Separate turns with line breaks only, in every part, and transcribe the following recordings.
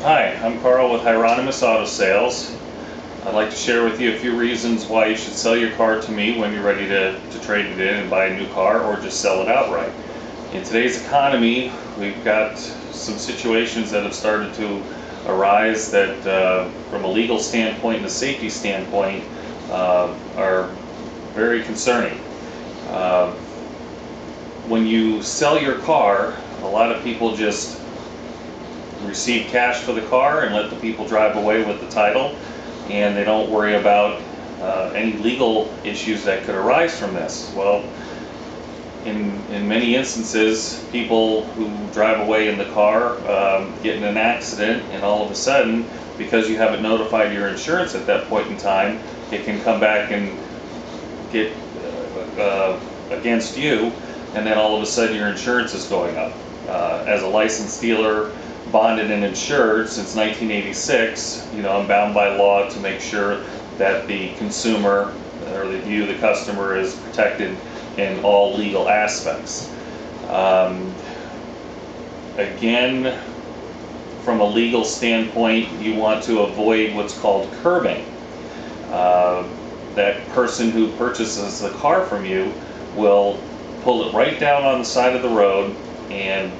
Hi, I'm Carl with Hieronymus Auto Sales. I'd like to share with you a few reasons why you should sell your car to me when you're ready to trade it in and buy a new car, or just sell it outright. In today's economy, we've got some situations that have started to arise that, from a legal standpoint and a safety standpoint, are very concerning. Uh, when you sell your car, a lot of people just receive cash for the car and let the people drive away with the title, and they don't worry about any legal issues that could arise from this. Well, in many instances, people who drive away in the car get in an accident, and all of a sudden, because you haven't notified your insurance at that point in time, it can come back and get against you, and then all of a sudden your insurance is going up. As a licensed dealer, bonded and insured since 1986, I'm bound by law to make sure that the consumer or the customer is protected in all legal aspects. Again, from a legal standpoint, you want to avoid what's called curbing. That person who purchases the car from you will pull it right down on the side of the road and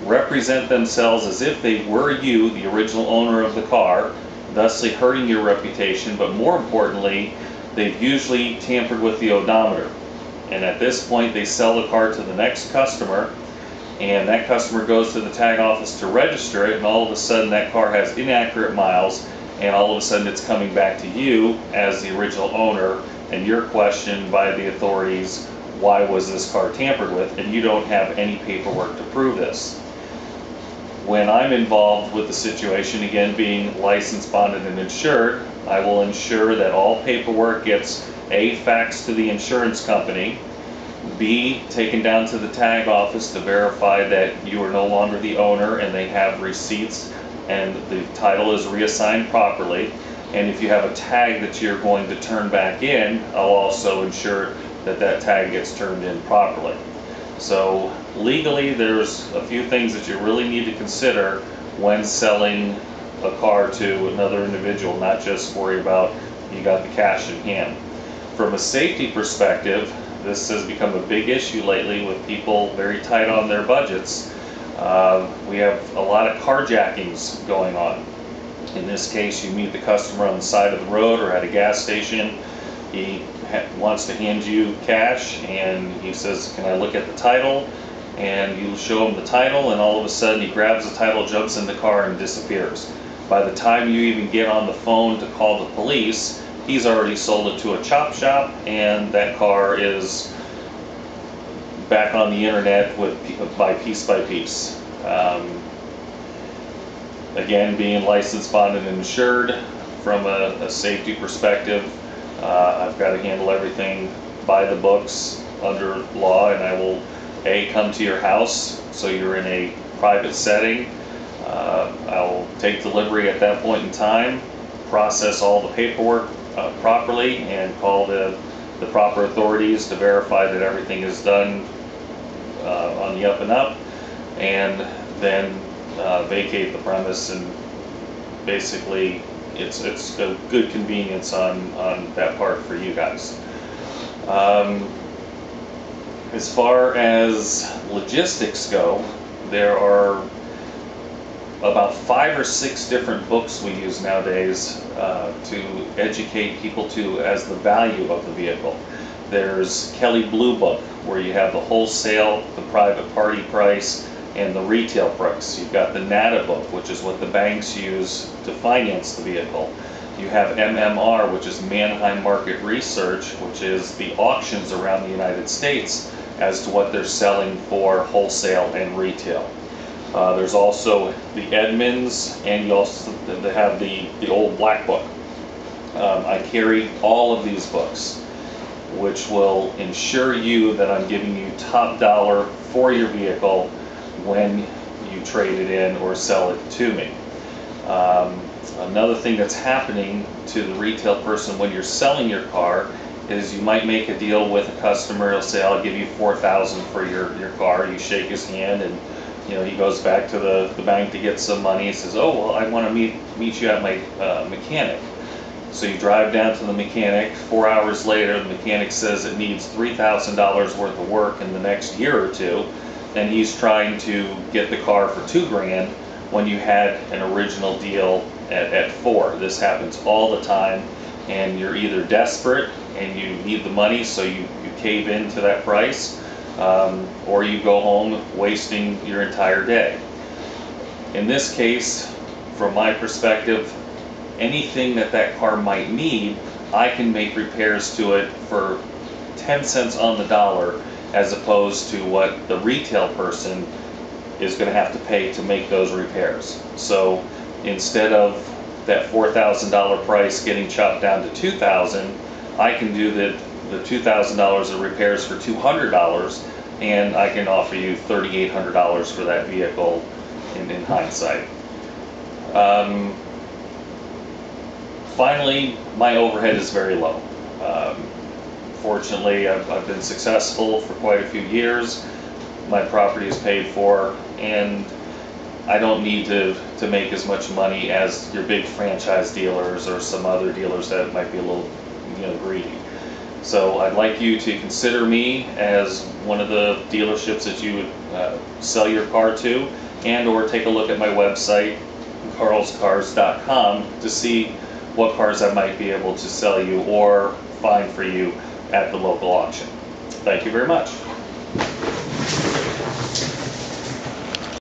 represent themselves as if they were you, the original owner of the car, thusly hurting your reputation. But more importantly, they've usually tampered with the odometer, and at this point they sell the car to the next customer, and that customer goes to the tag office to register it, and all of a sudden that car has inaccurate miles, and all of a sudden it's coming back to you as the original owner, and you're questioned by the authorities, why was this car tampered with, and you don't have any paperwork to prove this. When I'm involved with the situation, again being licensed, bonded, and insured, I will ensure that all paperwork gets A, faxed to the insurance company, B, taken down to the tag office to verify that you are no longer the owner and they have receipts and the title is reassigned properly. And if you have a tag that you're going to turn back in, I'll also ensure that that tag gets turned in properly. So legally, there's a few things that you really need to consider when selling a car to another individual, not just worry about you got the cash in hand. From a safety perspective, this has become a big issue lately with people very tight on their budgets. We have a lot of carjackings going on. In this case, you meet the customer on the side of the road or at a gas station. He wants to hand you cash, and he says, "Can I look at the title?" And you show him the title, and all of a sudden he grabs the title, jumps in the car, and disappears. By the time you even get on the phone to call the police, he's already sold it to a chop shop, and that car is back on the internet by piece by piece. Again, being licensed, bonded, and insured, from a safety perspective, I've got to handle everything by the books under law, and I will come to your house so you're in a private setting. I'll take delivery at that point in time, process all the paperwork properly, and call the proper authorities to verify that everything is done on the up and up, and then vacate the premise. And basically it's a good convenience on that part for you guys. As far as logistics go, there are about 5 or 6 different books we use nowadays to educate people as the value of the vehicle. There's Kelley Blue Book, where you have the wholesale, the private party price, and the retail price. You've got the NADA book, which is what the banks use to finance the vehicle. You have MMR, which is Manheim Market Research, which is the auctions around the United States as to what they're selling for wholesale and retail. There's also the Edmunds, and you also have the old Black Book. I carry all of these books, which will ensure you that I'm giving you top dollar for your vehicle when you trade it in or sell it to me. Another thing that's happening to the retail person when you're selling your car is you might make a deal with a customer. He'll say, "I'll give you $4,000 for your car." You shake his hand, and You know, he goes back to the bank to get some money. He says, oh, well, I want to meet you at my mechanic. So you drive down to the mechanic. 4 hours later, the mechanic says it needs $3,000 worth of work in the next year or two, and he's trying to get the car for $2,000 when you had an original deal at $4,000. This happens all the time, and you're either desperate and you need the money, so you cave into that price, or you go home wasting your entire day. In this case, from my perspective, anything that car might need, I can make repairs to it for 10 cents on the dollar, as opposed to what the retail person is going to have to pay to make those repairs. So instead of that $4,000 price getting chopped down to $2,000, I can do the $2,000 of repairs for $200, and I can offer you $3,800 for that vehicle in hindsight. Finally, my overhead is very low. Fortunately, I've been successful for quite a few years. My property is paid for, and I don't need to make as much money as your big franchise dealers or some other dealers that might be a little, greedy. So I'd like you to consider me as one of the dealerships that you would sell your car to, and or take a look at my website, carlscars.com, to see what cars I might be able to sell you or find for you at the local auction. Thank you very much.